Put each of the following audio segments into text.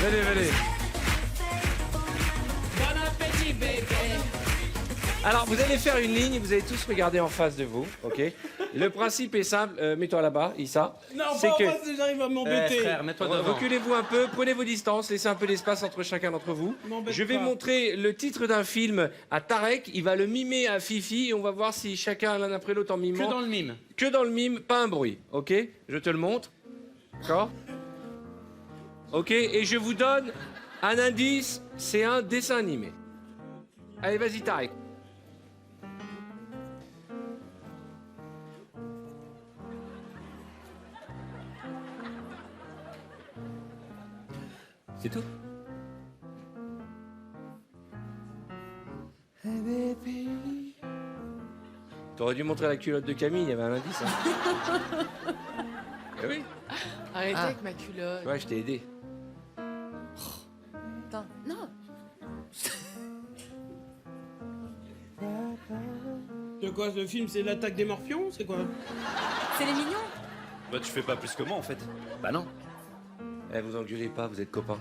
Venez, venez. Bon appétit, bébé. Alors, vous allez faire une ligne, vous allez tous regarder en face de vous, ok? Le principe est simple, mets-toi là-bas, Issa. Non, C'est pas que- en face, j'arrive à m'embêter. Frère, mets-toi devant. Reculez-vous un peu, prenez vos distances, laissez un peu d'espace entre chacun d'entre vous. M'embête Je vais pas. montrer le titre d'un film à Tarek, il va le mimer à Fifi et on va voir si chacun l'un après l'autre en Que mimant. dans le mime. Que dans le mime, pas un bruit, ok? Je te le montre. D'accord? Ok, et je vous donne un indice, c'est un dessin animé. Allez, vas-y Tarek. C'est tout? T'aurais dû montrer la culotte de Camille, il y avait un indice. Hein. Eh oui, Arrêtez avec ma culotte. ouais, je t'ai aidé. Attends, non. De quoi, ce film, c'est l'attaque des morpions? C'est quoi? C'est les mignons. Bah tu fais pas plus que moi en fait. Bah non. Eh, vous engueulez pas, vous êtes copains.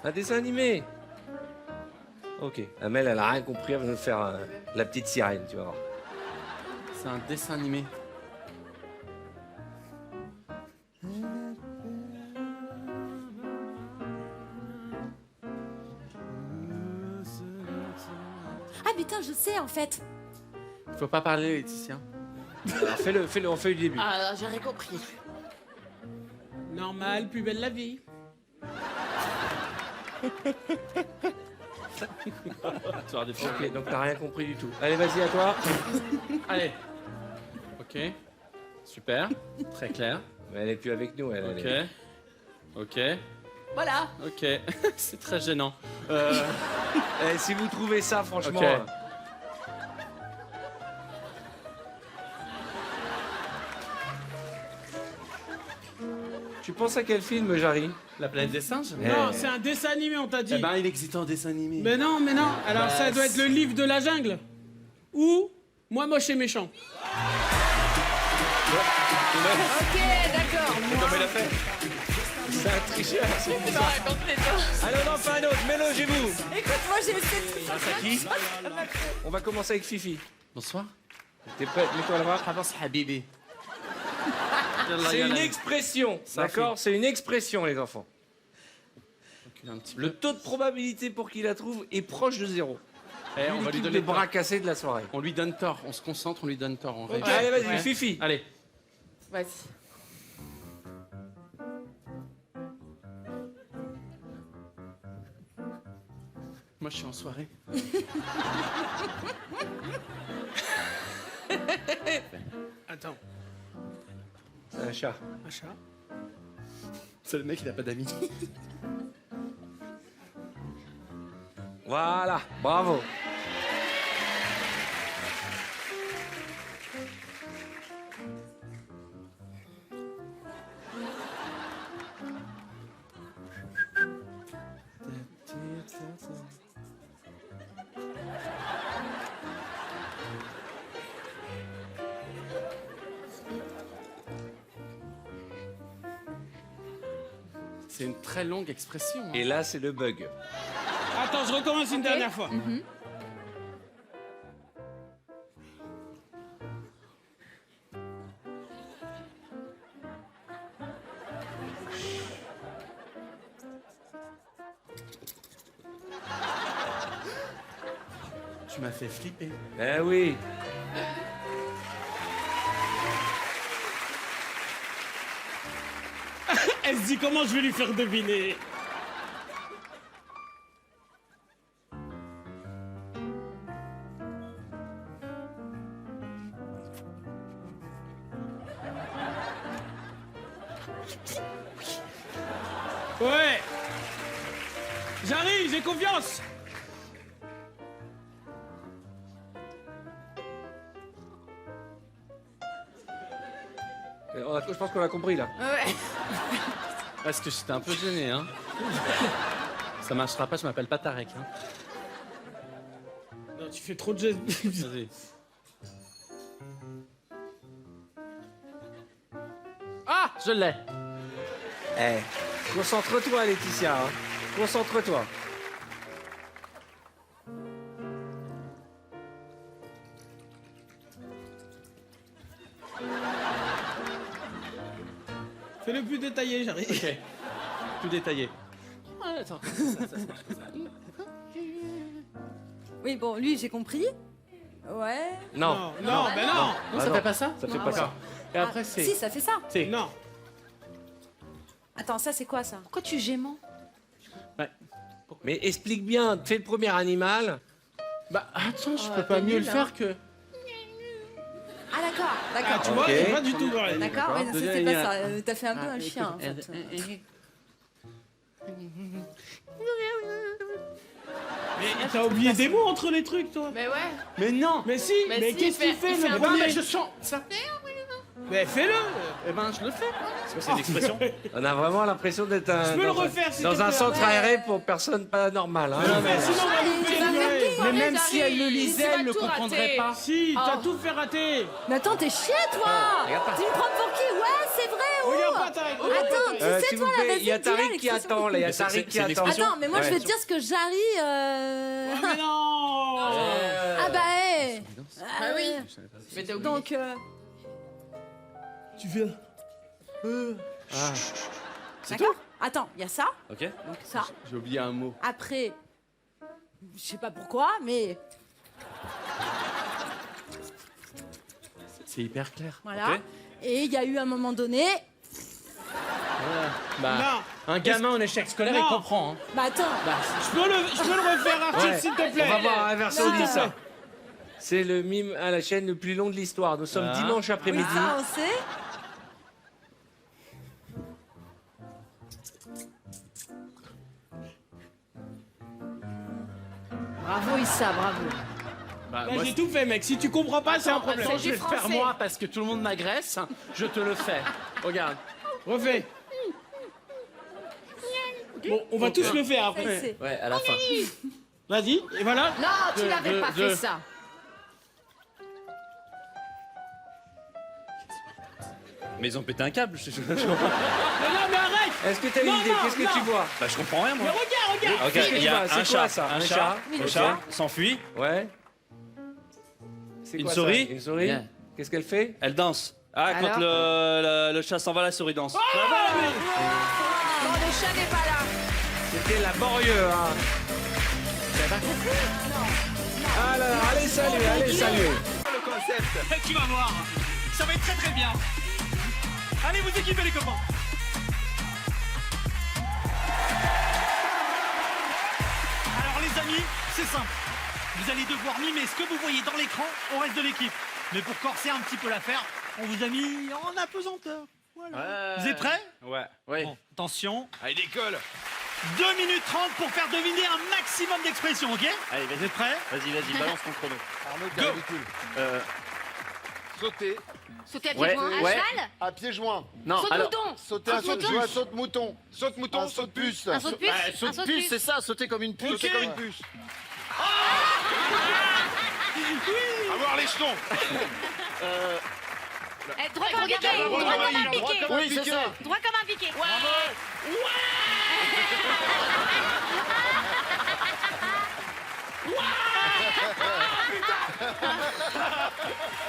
Un dessin animé. Ok. Amel, elle a rien compris, elle va nous faire la petite sirène, tu vas voir. C'est un dessin animé. Ah putain, je sais en fait. Faut pas parler, Laetitia. Alors, fais-le, on fait du début. Ah, j'aurais compris. Normal, plus belle la vie. Tu vas défendre. Ok, donc t'as rien compris du tout. Allez, vas-y, à toi. Allez. Ok. Super. Très clair. Mais elle est plus avec nous, elle. Ok. elle est- Ok. Voilà. Ok. C'est très gênant. Eh, si vous trouvez ça, franchement... Ok. Tu penses à quel film, Jarry? La planète des singes. Non, c'est un dessin animé, on t'a dit. Eh ben, il existe en dessin animé. Mais non, mais non. Alors, Bah, ça doit être le livre de la jungle. Ou Moi moche et méchant. Ok, d'accord. Moi, il a fait. C'est un tricheur, c'est je m'en raconte les deux. Allez, on en fait un autre, mélangez-vous. Écoute, moi j'ai essayé de À qui? On va commencer avec Fifi. Bonsoir. T'es prêt? Mets-toi là-bas. Avance, Habibi. C'est une expression, d'accord? C'est une expression, les enfants. Un petit peu. Le taux de probabilité pour qu'il la trouve est proche de zéro. Eh, on va lui L'équipe donner de bras cassés de la soirée. On lui donne tort. On se concentre, on lui donne tort. On réussit. Allez, vas-y, Ouais. Fifi. Allez. Vas-y. Moi, je suis en soirée. Attends. C'est un chat. Un chat. C'est le mec, il a pas d'amis. Voilà, bravo. C'est une très longue expression. hein. Et là, c'est le bug. Attends, je recommence une dernière fois. Tu m'as fait flipper. Eh oui. Elle se dit comment je vais lui faire deviner. Ouais. J'arrive, j'ai confiance. Je pense qu'on a compris là. Ouais. Parce que j'étais un peu gêné, hein. Ça marchera pas, je m'appelle pas Tarek, hein. Non, tu fais trop de gestes. Vas-y. Ah, je l'ai. Concentre-toi, Laetitia. Hein. Concentre-toi. Fais le plus détaillé, j'arrive. Ok. Plus détaillé. Oui, bon, lui, j'ai compris. Ouais. Non. Non, ben non. Non, ça fait pas ça? Ça fait Non. pas ça. Et après, Ah, c'est... si, ça fait ça. C'est... Non. Attends, ça, c'est quoi, ça? Pourquoi tu gémant? Ouais. Mais explique bien. Fais le premier animal. Bah, attends, je peux pas mieux le faire que... Ah, d'accord, Ah, d'accord. tu vois, Ok. c'est pas du tout pareil. D'accord, oui, Deuxième c'était pas animal. ça. T'as fait un peu un chien, en fait. Mais t'as oublié des mots entre les trucs, toi. Mais ouais. Mais non! Mais si, Mais mais si, qu'est-ce qu'il fait, il fait le un premier? Mais je chante ça. Mais fais-le. Eh ben, je le fais. C'est quoi, c'est une expression? On a vraiment l'impression d'être Je peux le refaire, s'il te dans un plaît. centre Ouais. aéré pour personne pas normale. Hein. Mais sinon, on va louper tu vas les faire oreilles. Mais même J'arrive, si elle le lisait, tu vas elle ne tout comprendrait rater. pas. Si, t'as Oh. tout fait rater. Mais attends, t'es chier, toi! Regarde pas. Tu me prends pour qui? Ouais, c'est vrai, oh! Regarde pas, Tarek. regarde pas, Attends, Tarek. tu sais, S'il toi, vous là, plaît, il y a vas-y, dis-la, Tariq qui l'expression. attend. Là, il y a Mais c'est- Tariq qui c'est une attend. expression. Attends, mais moi, je Ouais. vais te dire ce que Jarry... Oh, mais non. Ah bah, hé! Bah oui. Mais t'as oublié. Donc, Tu viens. d'accord? Attends, il y a ça, Ok. donc ça. J'ai oublié un mot. Après, je sais pas pourquoi, mais C'est hyper clair. voilà. Ok. Et il y a eu un moment donné... Bah, Non. un gamin en échec scolaire, Non. il comprend. Hein. Bah attends, Je peux le refaire, Arthur, Ouais. s'il te plaît. On va voir un verso Non. dit ça. C'est le mime à la chaîne le plus long de l'histoire. Nous sommes Ah. dimanche oui, après-midi. ça, on sait. Bravo Issa, bravo. Bah, Là, moi, j'ai tout fait, mec. Si tu comprends pas, c'est un problème. Attends, je vais le faire français. moi parce que tout le monde m'agresse. Je te le fais. Regarde. Refais. Bon, on va tous le faire après. C'est- Ouais, à la fin. Vas-y, et voilà. Non, tu l'avais pas fait ça. Mais ils ont pété un câble. Mais non, mais arrête. Est-ce que tu as une Non, idée? non, Qu'est-ce que non. tu vois? Bah, je comprends rien, Mais moi. regarde. Ok, Qu'est-ce que il tu y vois? a C'est un quoi, chat. ça? Un Un chat. chat. Le Ok. chat s'enfuit. Ouais. C'est Une quoi, ça? souris. Une souris. Bien. Qu'est-ce qu'elle fait? Elle danse. Ah, Alors quand le chat s'en va, la souris danse. Non, le chat n'est pas là. C'était laborieux, hein. Ah là là, allez, salut, allez, salut. Tu vas voir, ça va être très très bien. Allez vous équipez les copains. Alors les amis, c'est simple. Vous allez devoir mimer ce que vous voyez dans l'écran au reste de l'équipe. Mais pour corser un petit peu l'affaire, on vous a mis en apesanteur. Voilà. Vous êtes prêts? Ouais. Oui. Bon, attention. Allez, décolle. 2 minutes 30 pour faire deviner un maximum d'expressions, ok? Allez, Vous êtes prêts? vas-y, balance ton chrono. Go. Sauter Sauter à pieds Ouais, joints. ouais. cheval. à pieds joints. Non, Saute alors... mouton. Sauter un saute mouton. un saute mouton. Saute mouton, saute puce. Un saute puce. Un saute puce. c'est ça, sauter comme une puce. Sauter comme une puce. Avoir les jetons. Droit comme un piqué. Droit comme un piqué. Oui, c'est ça. Droit comme un piqué. Bravo!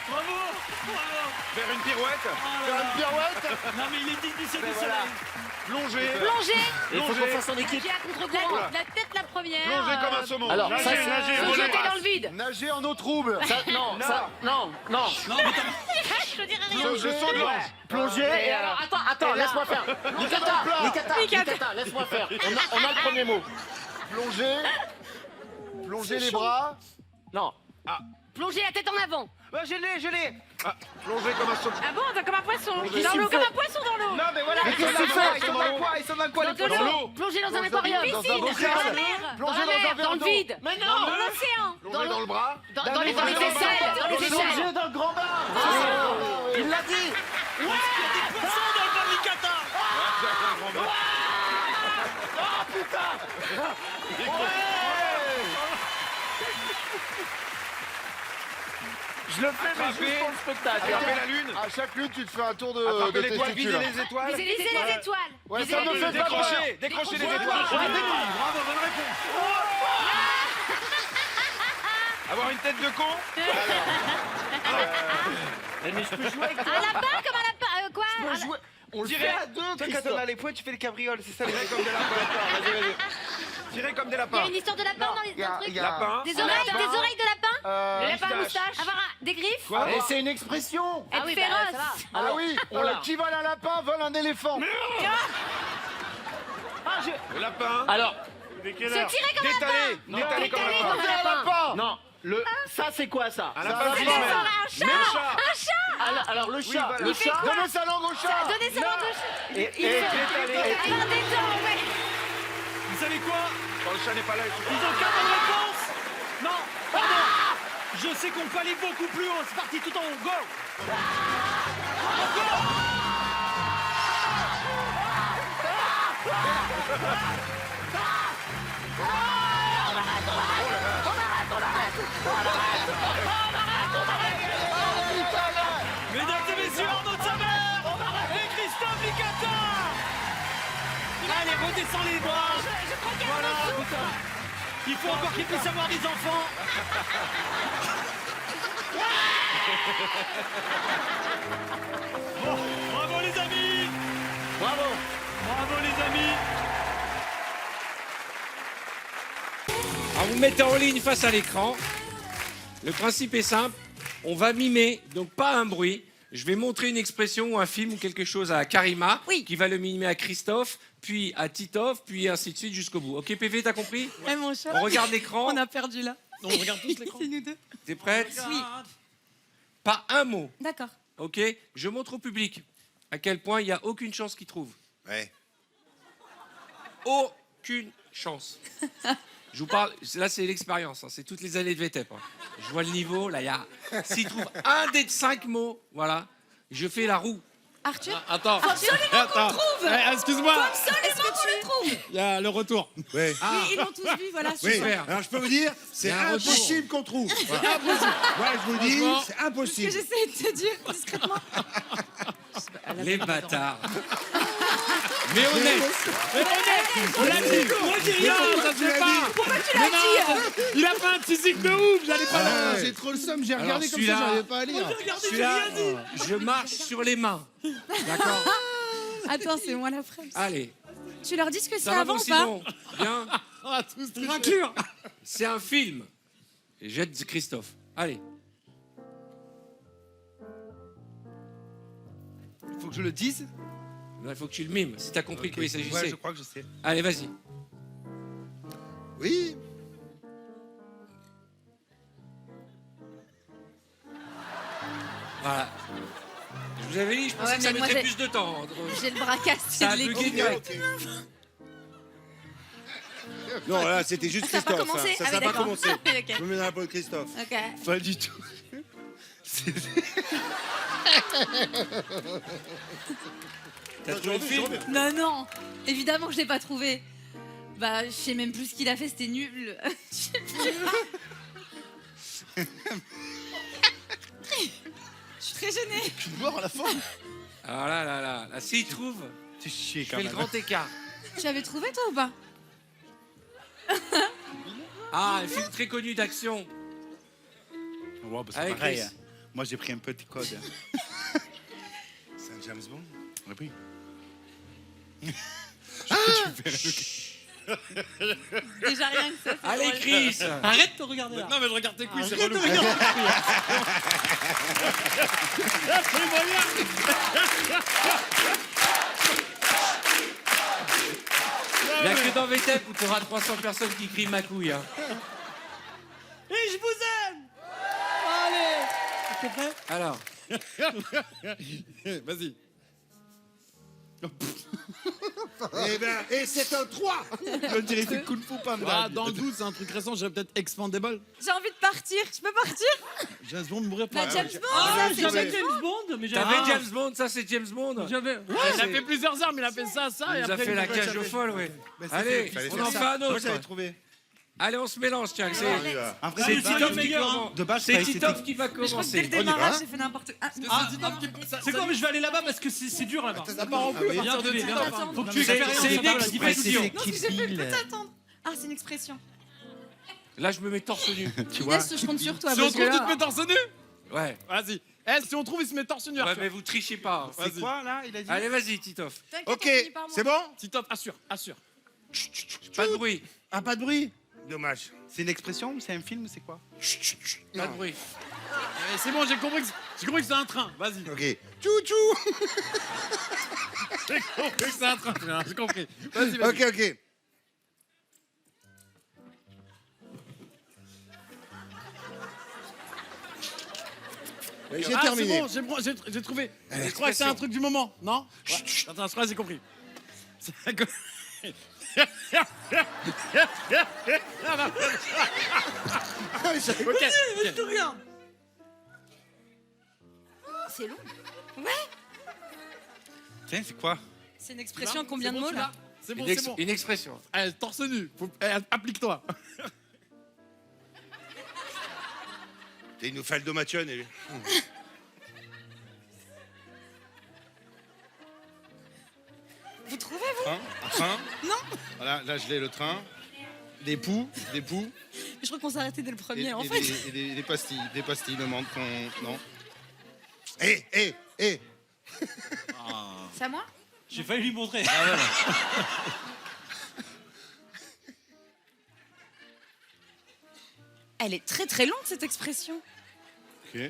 Bravo! Faire une pirouette. Oh Faire là une là. pirouette. Non mais il est digne du ciel du voilà. soleil. Plonger. Plonger. Il faut qu'on fasse en équipe. Nager à contre-courant. La tête la première. Plonger comme un saumon. Alors, nager, ça, c'est- nager, Se voler. jeter dans le vide. Nager en eau trouble. Ça, non, ça, non. Non mais t'as- Je te dirai rien. Plonger saut de l'ange. Plonger et alors... Attends, laisse-moi faire. plat. Nikata, laisse-moi faire. On a le premier mot. Plonger. Plonger les bras. Non. Plonger la tête en avant. Je l'ai. Ah, plonger comme un saumon. Ah bon, comme un poisson. Plonger. Dans l'eau, comme un poisson dans l'eau. Non mais voilà. Mais qu'est-ce que tu fais? Ils sont dans quoi? Ils sont dans quoi? Dans de l'eau. Plonger dans un aquarium. Dans un Piscine. bocal. Dans la mer. Plonger Dans la dans un mer. verre Dans le d'eau. vide. Mais Dans non. l'océan. Plonger dans le bras. Dans les aisselles. Dans les aisselles. Plonger dans le grand bain. Il l'a dit. Il y a des poissons dans le Balikata. Je le fais, mais juste pour le spectacle. Attrapez la lune. À chaque lune, tu te fais un tour de Attrapez l'étoile, testicules. viser les étoiles. Visez les étoiles. Ouais, Visez ça les me fait étoiles. pas peur. Décrochez les Ouais, étoiles. bravo, bonne réponse. Avoir une tête de con. Mais je peux jouer avec Un lapin comme un lapin. Quoi toi. Jouer. On le Tirez. fait à deux, Toi, quand Christophe. on a les poings, tu fais les cabrioles. C'est ça, les mecs comme des lapins. Vas-y. Tirez comme des Il y a lapins. une histoire de lapin Non, dans les il y a- trucs. il y a- Lapin. Des oreilles de lapin. Les Lapin à moustaches. moustache. Avoir des griffes. Quoi Et c'est une expression. Être féroce. Ah oui, qui vole un lapin vole un éléphant. Le lapin. Alors, Se tirer comme un lapin. Détalé comme un Détalé lapin. comme un lapin. lapin. non, ça c'est quoi ça? Un Ça lapin va qui pas. se mêle. Un chat. Mais le chat. Un chat. Alors le chat, voilà. le chat. Donnez sa langue au chat. Donnez sa langue au chat. Et détalé. Avoir des dents, ouais. Vous savez quoi? Quand le chat n'est pas là, Ils ont qu'à bonne réponse. Non, pardon. Je sais qu'on peut aller beaucoup plus haut. C'est parti, tout en haut. Go. Mesdames et messieurs, Arnaud de Samer et Christophe Licata. Allez, redescends les bras. Voilà. Il faut encore qu'il puisse avoir des enfants. Bon, bravo les amis. Bravo. Bravo les amis. Alors vous mettez en ligne face à l'écran. Le principe est simple. On va mimer, donc pas un bruit. Je vais montrer une expression ou un film ou quelque chose à Karima, Oui. qui va le mimer à Christophe, puis à Titov, puis ainsi de suite jusqu'au bout. Ok PV, t'as compris? Eh mon chat, On regarde l'écran. on a perdu là. On regarde tous l'écran. C'est nous deux. T'es prête? Oui. Pas un mot. D'accord. Ok? Je montre au public à quel point il n'y a aucune chance qu'il trouve. Ouais. Aucune chance. Je vous parle, là c'est l'expérience, hein, c'est toutes les années de VTEP. Hein. Je vois le niveau, là il y a... S'il trouve un des 5 mots, voilà, je fais la roue. Arthur, Attends. absolument qu'on le trouve. Excuse-moi. Absolument qu'on le trouve. Il y a le retour. Ouais. Ah, Ils l'ont tous vu, voilà. Oui. super. Alors je peux vous dire, c'est Il y a un retour. impossible qu'on trouve. Voilà. Impossible. Moi je vous dis, Franchement. c'est Ce que impossible. j'essaie de te dire discrètement. Les bâtards. Mais honnête. On l'a dit. Non, ça se fait pas. Pourquoi tu Mais l'as dit non, il a fait un teasing de ouf. J'allais pas Ah, là. j'ai trop le seum, j'ai Alors, regardé comme ça, celui-là- j'arrivais pas à lire. Celui-là, je marche sur les mains. D'accord? Attends, c'est moi la fraise. Allez, Tu leur dis ce que c'est ça va avant mon ou pas? Simon? Bien. On a tous triché. Raclure. C'est un film. Et jette Christophe. Allez. Faut que je le dise. Il faut que tu le mimes, si t'as compris de quoi il s'agissait. Ouais, je crois que je sais. Allez, vas-y. Oui. Voilà. Je vous avais dit, je pensais Ouais, que ça mais moi, mettrait j'ai- plus de temps. J'ai le bras cassé Ça a de bugué l'équipe. direct. Non, là c'était juste Ça a pas Christophe. commencé. hein. Ça Ah n'a oui, pas d'accord. commencé. Ok. Je me mets dans la peau de Christophe. Ok. Pas du tout. T'as trouvé le film? Non, non. Évidemment que je l'ai pas trouvé. Bah, je sais même plus ce qu'il a fait, c'était nul. Je sais plus. Je suis très gênée. Tu te mords à la fin. Ah là là là, là s'il trouve, C'est chier je quand fais le même. grand écart. Tu avais trouvé toi ou pas? Ah, un film très connu d'action. Ouais, bah, c'est Avec pareil. Chris. hein. Moi j'ai pris un petit code. C'est un James Bond? Oui. Déjà rien que ça. c'est Allez drôle. Chris. Arrête de regarder là. Non, mais je regarde tes couilles, c'est Arrête de relou. regarder. Il n'y a que dans VTEP où tu auras 300 personnes qui crient ma couille. Hein. Et je vous aime. Allez. T'es prêt? Alors, Vas-y. Eh ben, et c'est un 3. Je dirais c'est Kung Fu Panda. Ah, dans le doute, c'est un truc récent, j'avais peut-être Expandable. J'ai envie de partir. Je peux partir? James Bond mourir pas. Bah, James Bond, Ah, ça, c'est j'avais James James Bond, mais t'avais j'avais. James Bond, ça c'est James Bond. J'avais. Il a fait plusieurs armes, il a fait ça, Il et nous a après. fait la il a cage aux folles, ouais. Bah, c'est Allez, fait, fallait on faire en ça. fait un Moi autre. j'avais trouvé. Allez, on se mélange, tiens. C'est Un vrai c'est débat. Titoff qui meilleur, hein. commence. De base, C'est je croyais que Titoff qui va Je crois que dès commencer. le démarrage, j'ai fait n'importe quoi. C'est quoi, mais je vais aller là-bas parce que c'est dur là-bas. Ça part en couille à partir de Viens, Titoff. attends. Faut que Non, tu mais c'est expériences une un peu la expression. diffusion. Non, parce que j'ai fait le attendre. Ah, c'est une expression. Là, je me mets torse nu. Tu vois. Inès, je compte sur toi. Si on parce que trouve, tu là- te mets torse nu. Ouais. Vas-y. Eh, si on trouve, il se met torse nu. Ouais, Arthur. mais vous trichez pas. hein. C'est quoi là, il a dit? Allez, vas-y, Titoff. T'inquiète, Ok, on finit par moi. c'est bon? Titoff, assure, assure. Pas de bruit. Ah, pas de bruit. Dommage. C'est une expression ou c'est un film ou c'est quoi? Pas de bruit. Eh, c'est bon, j'ai compris que c'est un train. Vas-y. Ok. Tchou-tchou. J'ai compris que c'est un train. frère, j'ai compris. Vas-y, vas-y. Ok. J'ai Ah, terminé. c'est bon, j'ai trouvé. Je crois que c'est un truc du moment, non? Ouais. Attends, je crois que j'ai compris. C'est que- Ok. Tout rien. C'est long. Tiens, c'est quoi? C'est une expression, combien C'est de bon, mots tu là l'as C'est bon, Une, c'est bon. une expression. Eh, torse nu. Applique-toi. Il nous fait le domation. Vous trouvez, vous? Un train. Non. Voilà, là je l'ai le train. Des poux. Je crois qu'on s'est arrêté dès le premier, Et en fait. des pastilles de menthe qu'on. Non. Eh. C'est à moi? J'ai failli lui montrer. Elle est très très longue, cette expression. Ok.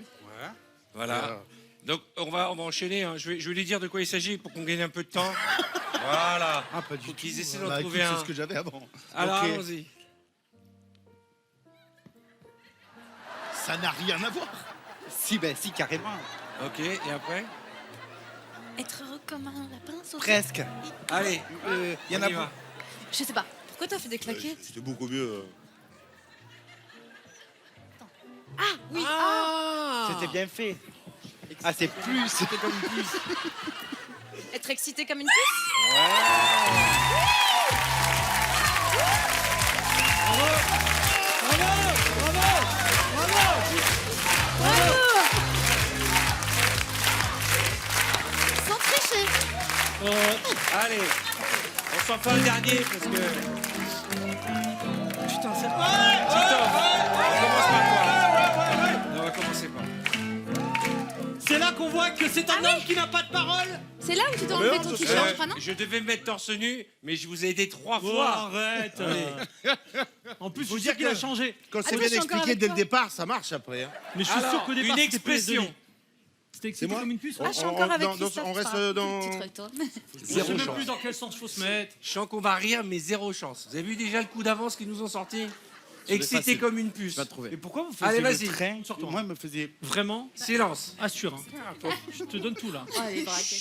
Voilà. Donc, on va enchaîner. Hein. Je vais lui dire de quoi il s'agit pour qu'on gagne un peu de temps. Voilà. Ah, pas du Faut tout. qu'ils essaient d'en Bah, trouver écoute, un. C'est ce que j'avais avant. Alors, Ok. allons-y. Ça n'a rien à voir. Si, carrément. Ok, et après? Être heureux comme un lapin sauté. Presque. Allez, Il y en on a y va. Je sais pas. Pourquoi t'as fait des claquets? C'était beaucoup mieux. Ah oui. Ah. C'était bien fait. Ah, c'est plus. C'était comme plus. Être excité comme une puce. Sans tricher. Allez, on s'en fait un dernier parce que. Putain, c'est Titoff, on commence par toi. On va commencer par. C'est là qu'on voit que c'est un homme qui n'a pas de parole. C'est là où tu dois enlever ton t-shirt, je crois, non? Je devais me mettre torse nu, mais je vous ai aidé 3 Oh, fois. arrête. En plus, Faut je dire sais qu'il a que- changé. Quand Attends, c'est je bien suis encore expliqué avec dès le toi. départ, ça marche après. Hein. Mais je suis sûr Alors, qu'au départ, une c'était expression. PSDG. C'était excité moi comme une puce. Ah, je suis encore avec Christophe. on reste c'est pas grave. dans. Petite retard. Je sais Zéro même chance. plus dans quel sens faut se mettre. Je sens qu'on va rire, mais 0 chance. Vous avez vu déjà le coup d'avance qu'ils nous ont sorti? l'ai Excité facile. comme une puce. Je vais te trouver. Et pourquoi vous Allez, faisiez vas-y. Train, Sur toi. moi, me faisait. Vraiment Silence. assure. Hein. Je te donne tout là. Oh, les braquettes.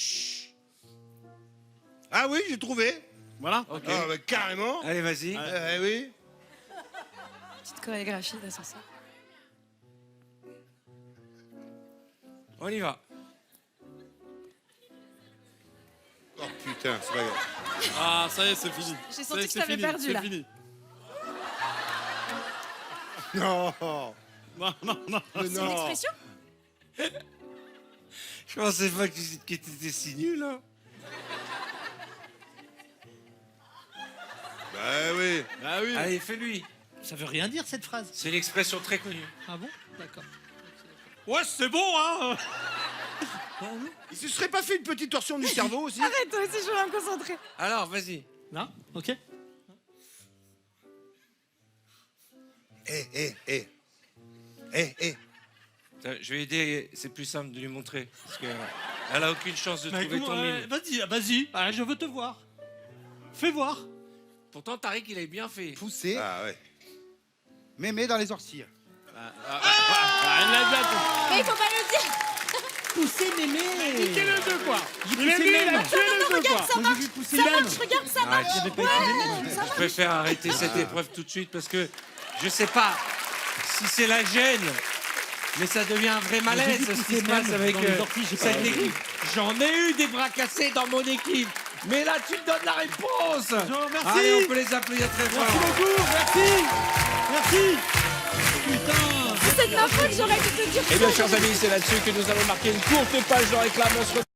Ah oui, j'ai trouvé. Voilà. Ok. Ah, bah, carrément. Allez, vas-y. Oui. Petite chorégraphie d'ascenseur. On y va. Oh putain, c'est pas grave. Ah, ça y est, c'est fini. J'ai Ça y senti est, que c'est t'avais fini, perdu c'est là. fini. Non. Non. Mais C'est une non. expression? Je pensais pas que t'étais si nul, hein. Bah oui. Ah oui. Allez, fais-lui. Ça veut rien dire cette phrase. C'est l'expression très connue. Ah bon? D'accord. Ouais, c'est bon, hein. Il se serait pas fait une petite torsion du cerveau aussi? Arrête, toi aussi, je vais me concentrer. Alors, vas-y. Là, ok. Eh. Tiens, je vais aider, c'est plus simple de lui montrer. Parce qu'elle a aucune chance de Mais trouver comment- ton mime. Vas-y. Allez, je veux te voir. Fais voir. Pourtant, Tariq, il avait bien fait. Pousser, Ah ouais. mémé dans les orties. Elle l'a bien fait. Mais il faut pas le dire. Pousser mémé. Niquez le deux, quoi. J'ai Il a poussé mis, il même. a tué le deux, quoi. Moi, j'ai vu pousser Ça même. marche, regarde, ça marche. J'avais pas été mémé. Je préfère arrêter cette épreuve tout de suite parce que je sais pas si c'est la gêne, mais ça devient un vrai malaise vu ce qui pousser se passe même avec dans les orties, j'ai pas cette vu. équipe. J'en ai eu des bras cassés dans mon équipe. Mais là, tu me donnes la réponse. Merci. Allez, on peut les applaudir très fort. Merci beaucoup, merci. Merci. C'est de ma faute, j'aurais dû te dire. Eh bien, chers amis, c'est là-dessus que nous allons marquer une courte page de réclame. On se retrouve